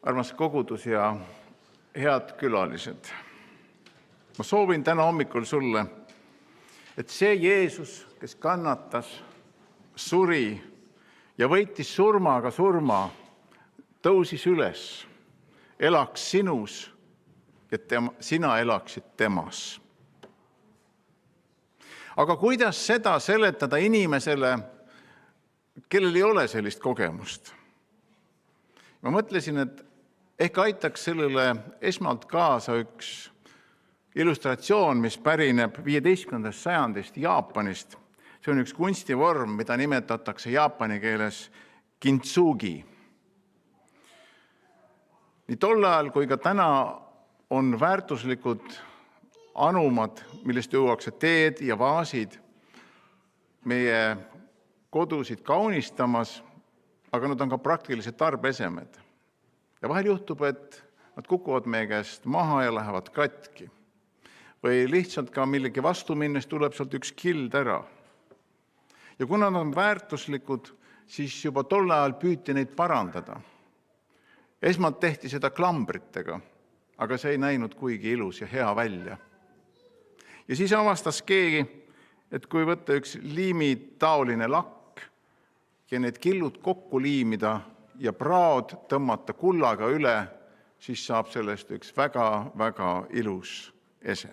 Armas kogudus ja head külalised. Ma soovin täna hommikul sulle, et see Jeesus, kes kannatas, suri ja võitis surmaga surma, tõusis üles, elaks sinus, et sina elaksid temas. Aga kuidas seda seletada inimesele, kellel ei ole sellist kogemust? Ma mõtlesin, et ehk aitaks sellele esmalt kaasa üks illustratsioon, mis pärineb 15. sajandist Jaapanist. See on üks kunstivorm, mida nimetatakse jaapani keeles kintsugi. Nii tol ajal kui ka täna on väärtuslikud anumad, millest juuakse teed ja vaasid meie kodusid kaunistamas, aga nad on ka praktilised tarbeesemed. Ja vahel juhtub, et nad kukuvad meie käest maha ja lähevad katki. Või lihtsalt ka millegi vastu minnes tuleb sealt üks kild ära. Ja kuna nad on väärtuslikud, siis juba tol ajal püüti neid parandada. Esmalt tehti seda klambritega, aga see ei näinud kuigi ilus ja hea välja. Ja siis avastas keegi, et kui võtta üks liimitaoline lakk ja need killud kokku liimida ja praod tõmmata kullaga üle, siis saab sellest üks väga ilus ese.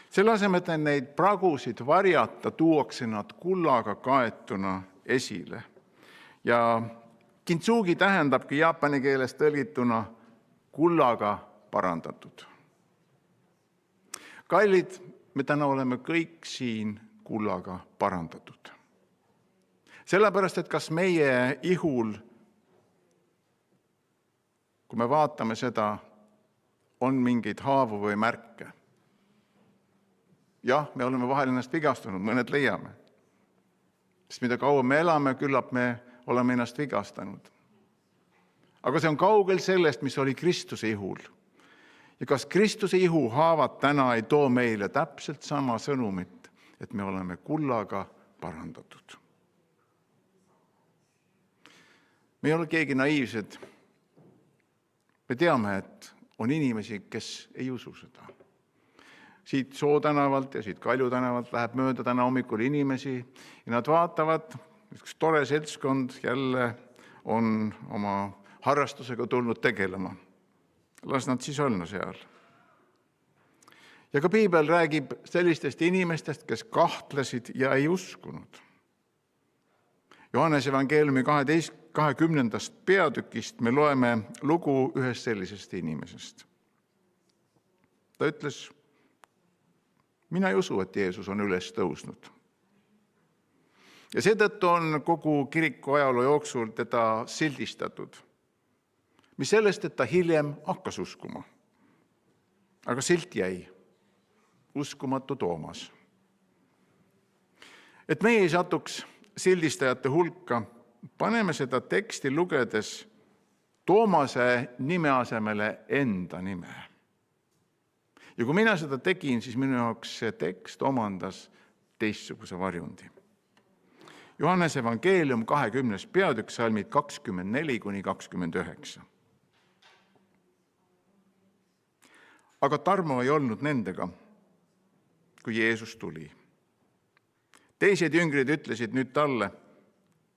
Selle asemel, et neid pragusid varjata, tuuakse nad kullaga kaetuna esile. Ja kintsugi tähendabki jaapani keeles tõlgituna kullaga parandatud. Kallid, me täna oleme kõik siin kullaga parandatud. Sellepärast, et kas meie ihul, kui me vaatame seda, on mingeid haavu või märke. Jah, me oleme vahel ennast vigastanud, mõned leiame. Sest mida kauem me elame, küllap me oleme ennast vigastanud. Aga see on kaugel sellest, mis oli Kristuse ihul. Ja kas Kristuse ihu haavad täna ei too meile täpselt sama sõnumit, et me oleme kullaga parandatud. Me ei ole keegi naiivsed. Me teame, et on inimesi, kes ei usu seda. Siit Soo tänavalt ja siit Kalju tänavalt läheb mööda täna hommikul inimesi ja nad vaatavad, üks tore seltskond jälle on oma harrastusega tulnud tegelema. Las nad siis olla seal. Ja ka Piibel räägib sellistest inimestest, kes kahtlesid ja ei uskunud. Johannese evangeeliumi 20. peatükist me loeme lugu ühest sellisest inimesest. Ta ütles, mina ei usu, et Jeesus on üles tõusnud. Ja seetõttu on kogu kiriku ajaloo jooksul teda sildistatud. Mis sellest, et ta hiljem hakkas uskuma. Aga silt jäi. Uskumatu Toomas. Et meie ei satuks sildistajate hulka, paneme seda teksti lugedes Toomase nime asemele enda nime. Ja kui mina seda tegin, siis minu jaoks see tekst omandas teistsuguse varjundi. Johannese evangeelium 20. peatükk, salmid 24-29. Aga Tarmo ei olnud nendega, kui Jeesus tuli. Teised jüngrid ütlesid nüüd talle,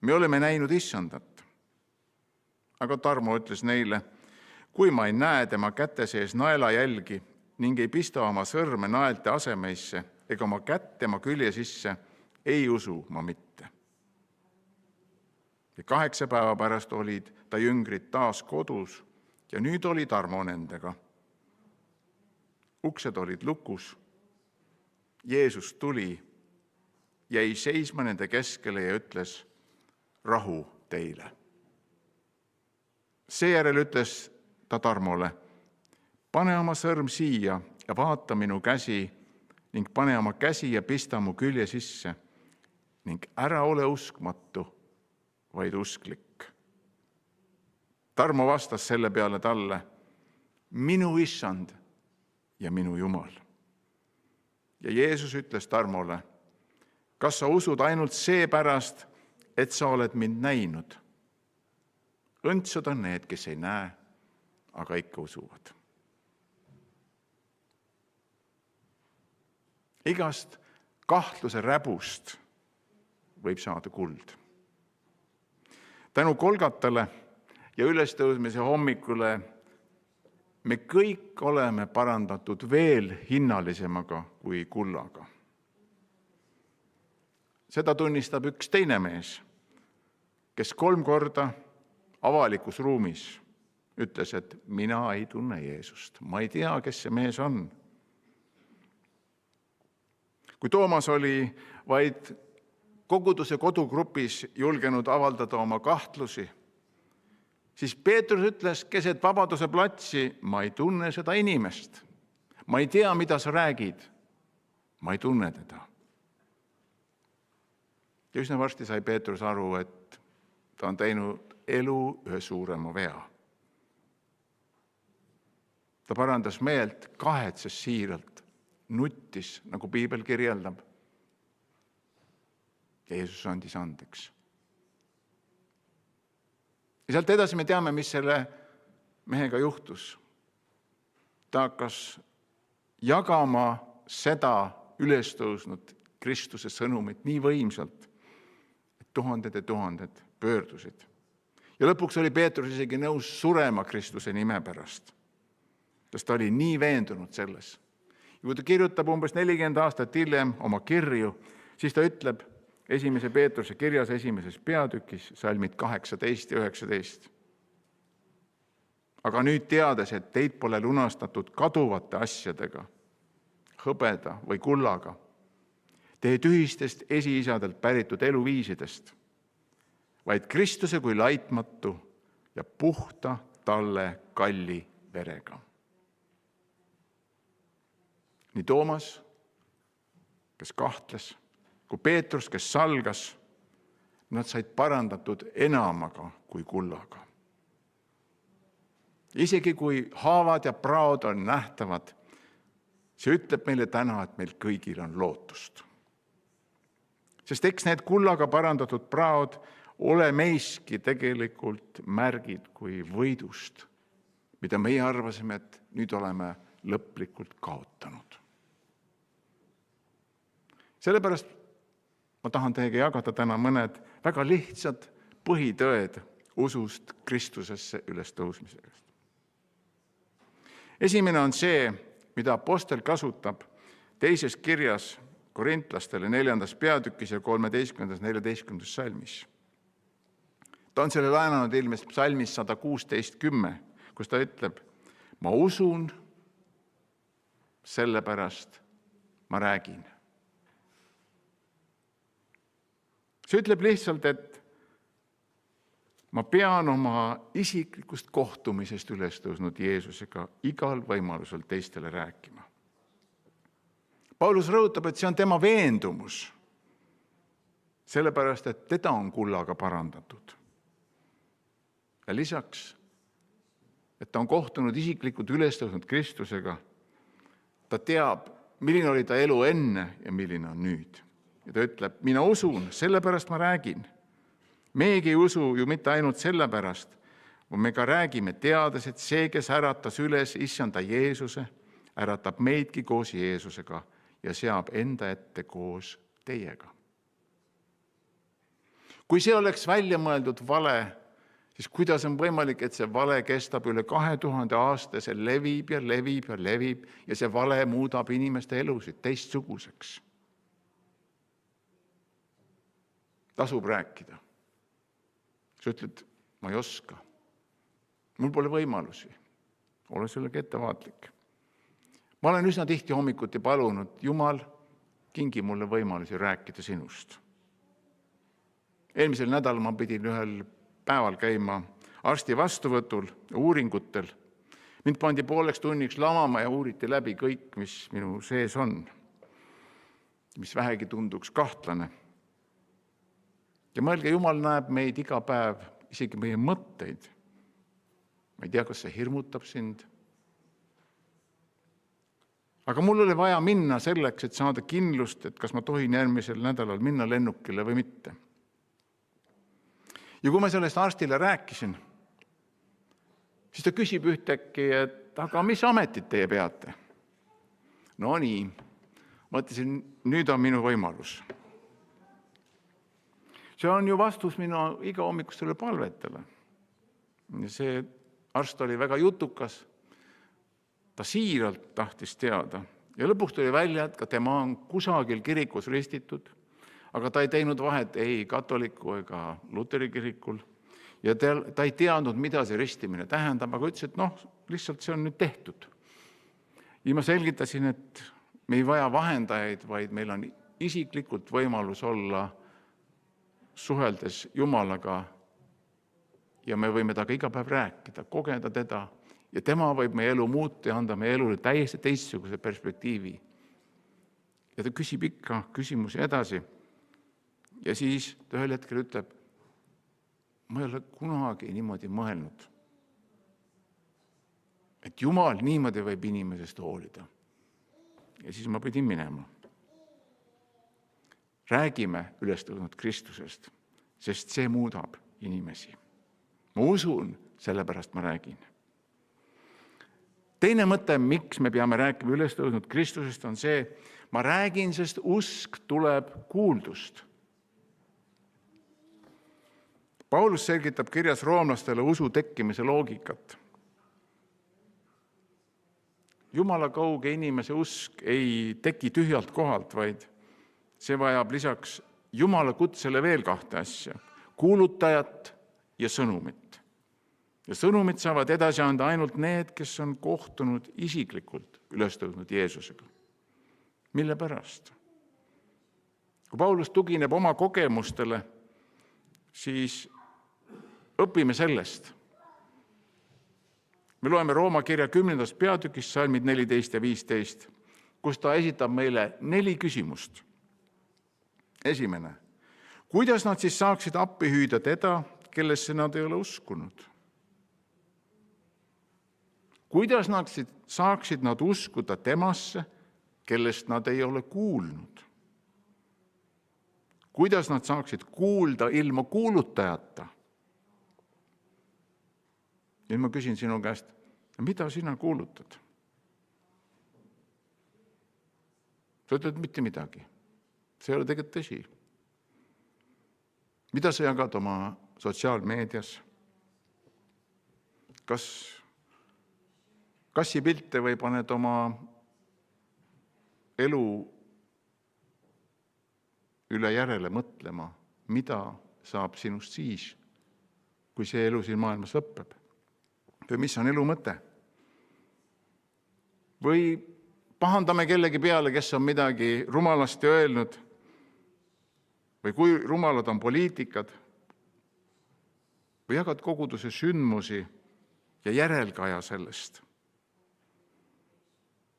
me oleme näinud issandat. Aga Tarmo ütles neile, kui ma ei näe tema käte sees naelajälgi ning ei pista oma sõrme naelte asemeisse ega oma kätt tema külje sisse, ei usu ma mitte. Ja 8 päeva pärast olid ta jüngrid taas kodus ja nüüd oli Tarmo nendega. Uksed olid lukus. Jeesus tuli, jäi seisma nende keskele ja ütles, rahu teile. Seejärel ütles ta Tarmole, pane oma sõrm siia ja vaata minu käsi ning pane oma käsi ja pista mu külje sisse ning ära ole uskmatu, vaid usklik. Tarmo vastas selle peale talle, minu issand ja minu Jumal. Ja Jeesus ütles Tarmole, kas sa usud ainult seepärast, et sa oled mind näinud? Õndsad on need, kes ei näe, aga ikka usuvad. Igast kahtluse räbust võib saada kuld. Tänu Golgatale ja ülestõusmise hommikule me kõik oleme parandatud veel hinnalisemaga kui kullaga. Seda tunnistab üks teine mees, kes 3 korda avalikus ruumis ütles, et mina ei tunne Jeesust. Ma ei tea, kes see mees on. Kui Toomas oli vaid koguduse kodugrupis julgenud avaldada oma kahtlusi, siis Peetrus ütles keset Vabaduse platsi, ma ei tunne seda inimest. Ma ei tea, mida sa räägid. Ma ei tunne teda. Ja üsna varsti sai Peetrus aru, et ta on teinud elu ühe suurema vea. Ta parandas meelt, kahetses siiralt, nuttis, nagu piibel kirjeldab. Ja Jeesus andis andeks. Ja sealt edasi me teame, mis selle mehega juhtus. Ta hakkas jagama seda ülestõusnud Kristuse sõnumit nii võimsalt, et tuhanded ja tuhanded pöördusid. Ja lõpuks oli Peetrus isegi nõus surema Kristuse nime pärast, sest ta oli nii veendunud selles. Ja kui ta kirjutab umbes 40 aastat hiljem oma kirju, siis ta ütleb 1. Peetruse kirjas 1. peatükis, salmid 18 ja 19. Aga nüüd teades, et teid pole lunastatud kaduvate asjadega, hõbeda või kullaga, teie tühistest esiisadelt päritud eluviisidest, vaid Kristuse kui laitmatu ja puhta talle kalli verega. Nii Toomas, kes kahtles, kui Peetrus, kes salgas, nad said parandatud enamaga kui kullaga. Isegi kui haavad ja praod on nähtavad, see ütleb meile täna, et meil kõigil on lootust. Sest eks need kullaga parandatud praod ole meiski tegelikult märgid kui võidust, mida meie arvasime, et nüüd oleme lõplikult kaotanud. Sellepärast ma tahan teiega jagada täna mõned väga lihtsad põhitõed usust Kristusesse ülestõusmisega. Esimene on see, mida apostel kasutab 2. kirjas korintlastele 4. peatükis ja 13.14. salmis. Ta on selle laenanud ilmest psalmis 116:10, kus ta ütleb, ma usun, sellepärast ma räägin. See ütleb lihtsalt, et ma pean oma isiklikust kohtumisest ülestõusnud Jeesusega igal võimalusel teistele rääkima. Paulus rõhutab, et see on tema veendumus, sellepärast, et teda on kullaga parandatud. Ja lisaks, et ta on kohtunud isiklikult ülestõusnud Kristusega, ta teab, milline oli ta elu enne ja milline on nüüd. Ja ta ütleb, mina usun, sellepärast ma räägin. Meiegi ei usu ju mitte ainult sellepärast, kui me ka räägime, teades, et see, kes äratas üles issanda Jeesuse, äratab meidki koos Jeesusega ja seab enda ette koos teiega. Kui see oleks välja mõeldud vale, siis kuidas on võimalik, et see vale kestab üle 2000 aasta, see levib ja levib ja levib ja see vale muudab inimeste elusid teistsuguseks. Tasub rääkida. Sa ütled, ma ei oska. Mul pole võimalusi. Ole sellega ettevaatlik. Ma olen üsna tihti hommikuti palunud, Jumal, kingi mulle võimalusi rääkida sinust. Eelmisel nädalal ma pidin ühel päeval käima arsti vastuvõtul ja uuringutel. Mind pandi pooleks tunniks lamama ja uuriti läbi kõik, mis minu sees on, mis vähegi tunduks kahtlane. Ja mõelge, Jumal näeb meid iga päev, isegi meie mõtteid. Ma ei tea, kas see hirmutab sind. Aga mul oli vaja minna selleks, et saada kindlust, et kas ma tohin järgmisel nädalal minna lennukile või mitte. Ja kui ma sellest arstile rääkisin, Siis ta küsib ühtäkki, et aga mis ametit teie peate? No nii, mõtlesin, nüüd on minu võimalus. See on ju vastus minu iga hommikustele palvetele. See arst oli väga jutukas, ta siiralt tahtis teada. Ja lõpuks tuli välja, et ka tema on kusagil kirikus ristitud, aga ta ei teinud vahet ei katoliku ega luteri kirikul. Ja ta ei teadnud, mida see ristimine tähendab, aga ütles, et lihtsalt see on nüüd tehtud. Ja ma selgitasin, et me ei vaja vahendajaid, vaid meil on isiklikult võimalus olla suheldes Jumalaga ja me võime temaga iga päev rääkida, kogeda teda ja tema võib meie elu muuta ja anda meie elule täiesti teistsuguse perspektiivi. Ja ta küsib ikka küsimusi edasi ja siis ta ühel hetkel ütleb, ma ei ole kunagi niimoodi mõelnud, et Jumal niimoodi võib inimesest hoolida. Ja siis ma pidin minema. Räägime ülestõusnud Kristusest, sest see muudab inimesi. Ma usun, sellepärast ma räägin. Teine mõte, miks me peame rääkima ülestõusnud Kristusest, on see, ma räägin, sest usk tuleb kuuldust. Paulus selgitab kirjas roomlastele usu tekkimise loogikat. Jumala kauge inimese usk ei teki tühjalt kohalt, vaid see vajab lisaks Jumala kutsele veel kahte asja, kuulutajat ja sõnumit. Ja sõnumit saavad edasi anda ainult need, kes on kohtunud isiklikult ülestõusnud Jeesusega. Mille pärast? Kui Paulus tugineb oma kogemustele, siis õpime sellest. Me loeme Rooma kirja 10. peatükis, salmid 14 ja 15, kus ta esitab meile 4 küsimust. Esimene, kuidas nad siis saaksid appi hüüda teda, kellesse nad ei ole uskunud? Kuidas nad saaksid nad uskuda temasse, kellest nad ei ole kuulnud? Kuidas nad saaksid kuulda ilma kuulutajata? Ja ma küsin sinu käest, mida sina kuulutad? Sa ütled mitte midagi. See ei ole tegelikult tõsi. Mida sa jagad oma sotsiaalmeedias? Kas kassipilte või paned oma elu üle järele mõtlema, mida saab sinust siis, kui see elu siin maailmas lõpeb? Või mis on elu mõte? Või pahandame kellegi peale, kes on midagi rumalasti öelnud, või kui rumalad on poliitikad, või jagad koguduse sündmusi ja järelkaja sellest.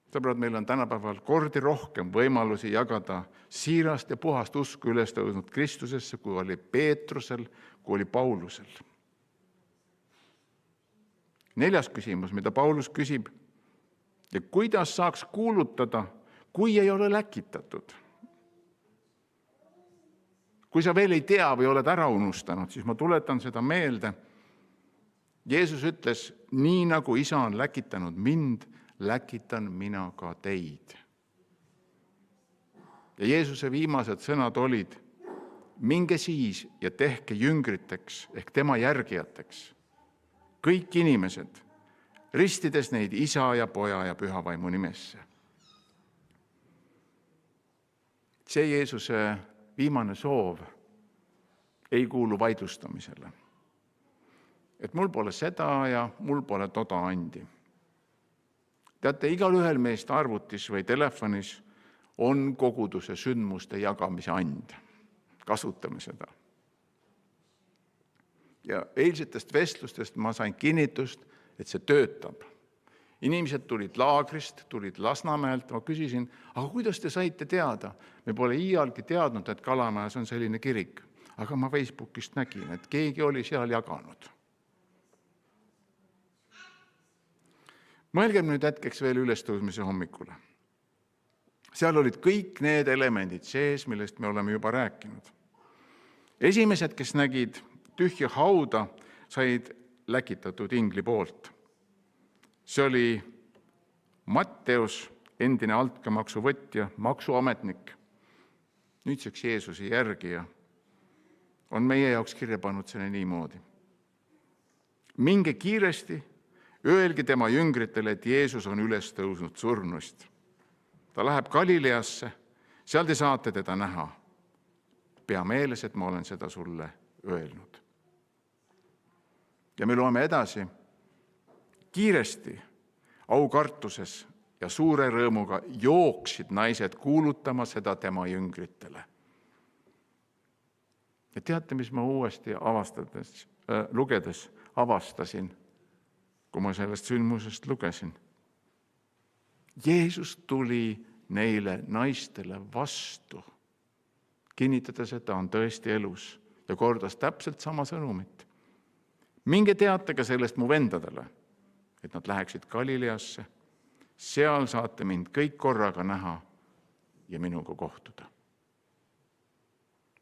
Sõbrad, meil on tänapäeval kordi rohkem võimalusi jagada siirast ja puhast usku ülestõusnud Kristusesse, kui oli Peetrusel, kui oli Paulusel. 4. küsimus, mida Paulus küsib, ja kuidas saaks kuulutada, kui ei ole läkitatud? Kui sa veel ei tea või oled ära unustanud, siis ma tuletan seda meelde. Jeesus ütles, nii nagu isa on läkitanud mind, läkitan mina ka teid. Ja Jeesuse viimased sõnad olid, minge siis ja tehke jüngriteks ehk tema järgijateks. Kõik inimesed, ristides neid isa ja poja ja püha vaimu nimesse. See Jeesuse viimane soov ei kuulu vaidlustamisele. Et mul pole seda ja mul pole toda andi. Teate, igal ühel meist arvutis või telefonis on koguduse sündmuste jagamise and. Kasutame seda. Ja eilsetest vestlustest ma sain kinnitust, et see töötab. Inimesed tulid laagrist, tulid Lasnamäelt, ma küsisin, aga kuidas te saite teada? Me pole iialgi teadnud, et Kalamajas on selline kirik, aga ma Facebookist nägin, et keegi oli seal jaganud. Mõelgem nüüd hetkeks veel ülestõusmise hommikule. Seal olid kõik need elemendid sees, millest me oleme juba rääkinud. Esimesed, kes nägid tühja hauda, said läkitatud ingli poolt. See oli Matteus, endine altkäemaksu võtja, maksuametnik, nüüdseks Jeesuse järgija, on meie jaoks kirja pannud selle niimoodi. Minge kiiresti, öelge tema jüngritele, et Jeesus on üles tõusnud surnust. Ta läheb Galileasse, seal te saate teda näha. Pea meeles, et ma olen seda sulle öelnud. Ja me loeme edasi. Kiiresti, aukartuses ja suure rõõmuga jooksid naised kuulutama seda tema jüngritele. Ja teate, mis ma uuesti lugedes avastasin, kui ma sellest sündmusest lugesin? Jeesus tuli neile naistele vastu, kinnitades, et ta on tõesti elus ja kordas täpselt sama sõnumit. Minge teatage sellest mu vendadele, et nad läheksid Galileasse. Seal saate mind kõik korraga näha ja minuga kohtuda.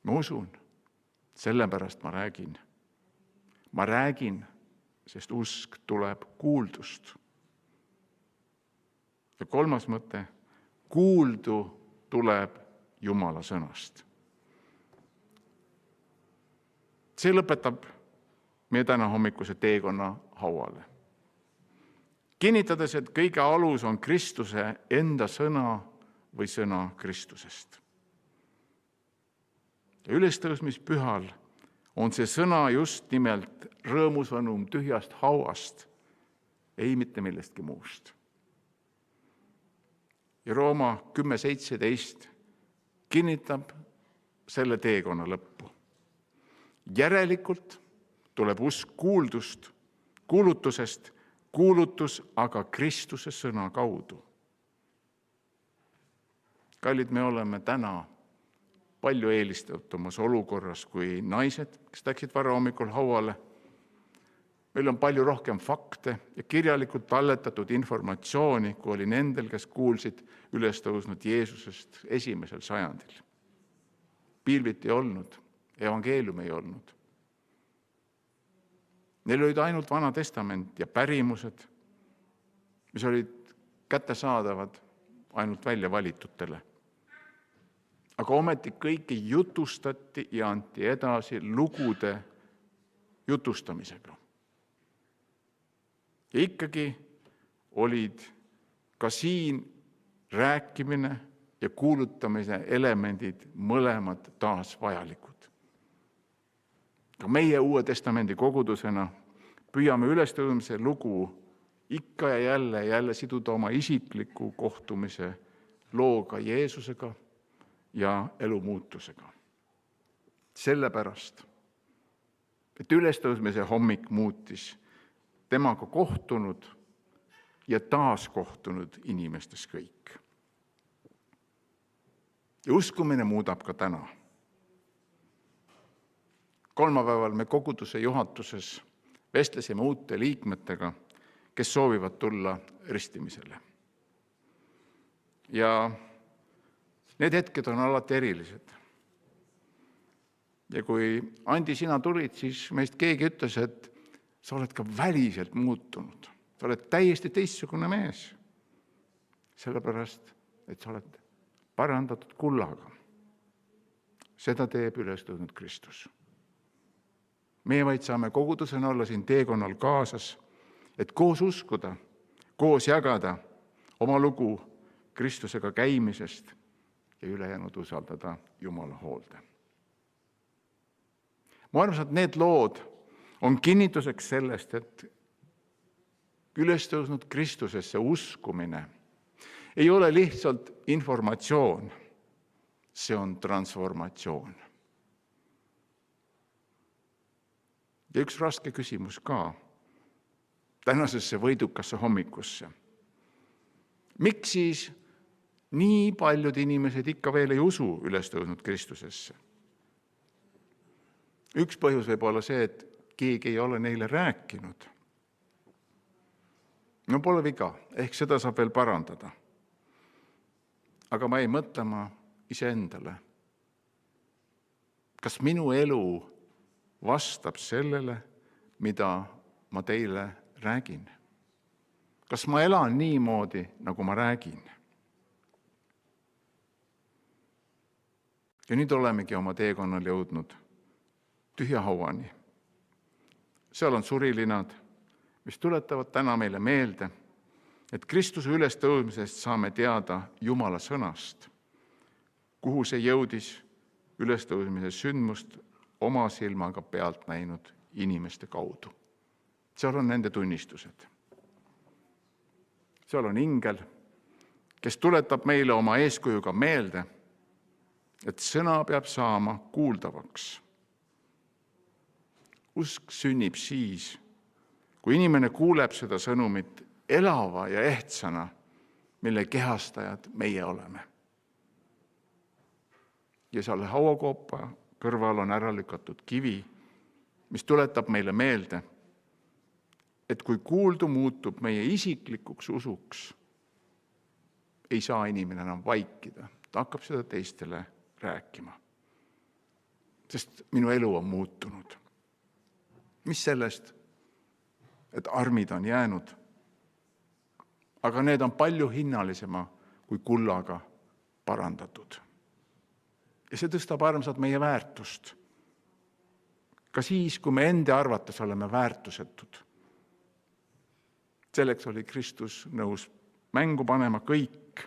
Ma usun, sellepärast ma räägin. Ma räägin, sest usk tuleb kuuldust. Ja kolmas mõte, kuuldu tuleb Jumala sõnast. See lõpetab meie täna hommikuse teekonna hauale. Kinnitades, et kõige alus on Kristuse enda sõna või sõna Kristusest. Ja ülestõusmispühal on see sõna just nimelt rõõmusõnum tühjast hauast, ei mitte millestki muust. Ja Rooma 10:17 kinnitab selle teekonna lõppu. Järelikult tuleb usk kuulutusest, kuulutus aga Kristuse sõna kaudu. Kallid, me oleme täna palju eelistatumas olukorras kui naised, kes läksid varahommikul hauale. Meil on palju rohkem fakte ja kirjalikult talletatud informatsiooni, kui oli nendel, kes kuulsid üles tõusnud Jeesusest esimesel sajandil. Pilvit ei olnud, evangeelium ei olnud. Neil olid ainult Vana Testament ja pärimused, mis olid kättesaadavad ainult välja valitutele. Aga ometi kõiki jutustati ja anti edasi lugude jutustamisega. Ja ikkagi olid ka siin rääkimine ja kuulutamise elemendid mõlemad taas vajalikud. Ka meie Uue Testamendi kogudusena püüame ülestõusmise lugu ikka ja jälle siduda oma isikliku kohtumise looga Jeesusega ja elumuutusega. Sellepärast, et ülestõusmise hommik muutis temaga kohtunud ja taas kohtunud inimestes kõik. Ja uskumine muudab ka täna. Kolmapäeval me koguduse juhatuses vestlesime uute liikmetega, kes soovivad tulla ristimisele. Ja need hetked on alati erilised. Ja kui Andi, sina tulid, siis meist keegi ütles, et sa oled ka väliselt muutunud. Sa oled täiesti teistsugune mees. Sellepärast, et sa oled parandatud kullaga. Seda teeb ülestõusnud Kristus. Meie vaid saame kogudusena olla siin teekonnal kaasas, et koos uskuda, koos jagada oma lugu Kristusega käimisest ja ülejäänud usaldada Jumala hoolde. Ma arvan, et need lood on kinnituseks sellest, et ülestõusnud Kristusesse uskumine ei ole lihtsalt informatsioon, see on transformatsioon. Ja üks raske küsimus ka tänasesse võidukasse hommikusse. Miks siis nii paljud inimesed ikka veel ei usu ülestõusnud Kristusesse? Üks põhjus võib olla see, et keegi ei ole neile rääkinud. No pole viga, ehk seda saab veel parandada. Aga ma ei mõtlema iseendale. Kas minu elu vastab sellele, mida ma teile räägin? Kas ma elan niimoodi, nagu ma räägin? Ja nüüd olemegi oma teekonnal jõudnud tühja hauani. Seal on surilinad, mis tuletavad täna meile meelde, et Kristuse ülestõusmisest saame teada Jumala sõnast, kuhu see jõudis ülestõusmise sündmust oma silmaga pealt näinud inimeste kaudu. Seal on nende tunnistused. Seal on ingel, kes tuletab meile oma eeskujuga meelde, et sõna peab saama kuuldavaks. Usk sünnib siis, kui inimene kuuleb seda sõnumit elava ja ehtsana, mille kehastajad meie oleme. Ja seal hauakoopa kõrval on ära lükatud kivi, mis tuletab meile meelde, et kui kuuldu muutub meie isiklikuks usuks, ei saa inimene enam vaikida. Ta hakkab seda teistele rääkima. Sest minu elu on muutunud. Mis sellest, et armid on jäänud? Aga need on palju hinnalisema kui kullaga parandatud. Ja see tõstab armsad meie väärtust. Ka siis, kui me enda arvates oleme väärtusetud. Selleks oli Kristus nõus mängu panema kõik,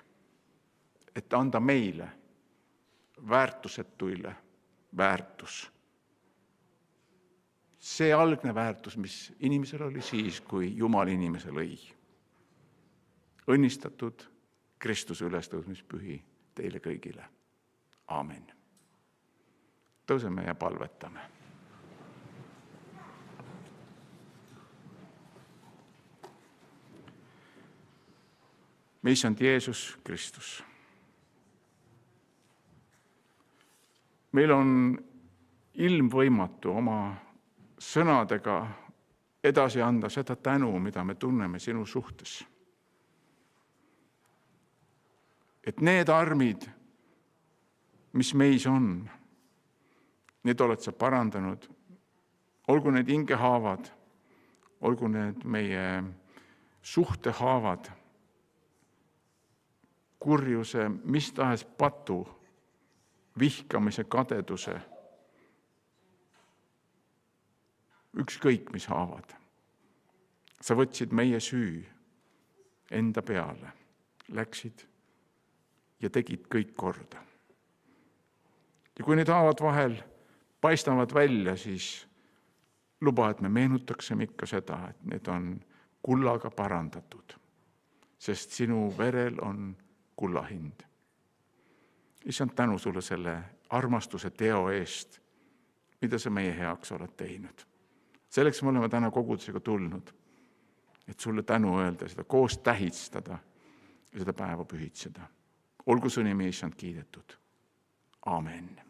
et anda meile väärtusetuile väärtus. See algne väärtus, mis inimesel oli siis, kui Jumal inimese lõi. Õnnistatud Kristuse ülestõusmispühi teile kõigile. Aamen. Tõuseme ja palvetame. Me issand Jeesus Kristus. Meil on ilmvõimatu oma sõnadega edasi anda seda tänu, mida me tunneme sinu suhtes. Et need armid, mis meis on, need oled sa parandanud. Olgu need hingehaavad, olgu need meie suhtehaavad, kurjuse, mis tahes patu, vihkamise, kadeduse, ükskõik mis haavad. Sa võtsid meie süü enda peale, läksid ja tegid kõik korda. Ja kui need haavad vahel paistavad välja, siis luba, et me meenutaksime ikka seda, et need on kullaga parandatud, sest sinu verel on kulla hind. Issand, tänu sulle selle armastuse teo eest, mida sa meie heaks oled teinud. Selleks me oleme täna kogudusega tulnud, et sulle tänu öelda, seda koos tähistada ja seda päeva pühitseda. Olgu su nimi, issand, kiidetud. Aamen.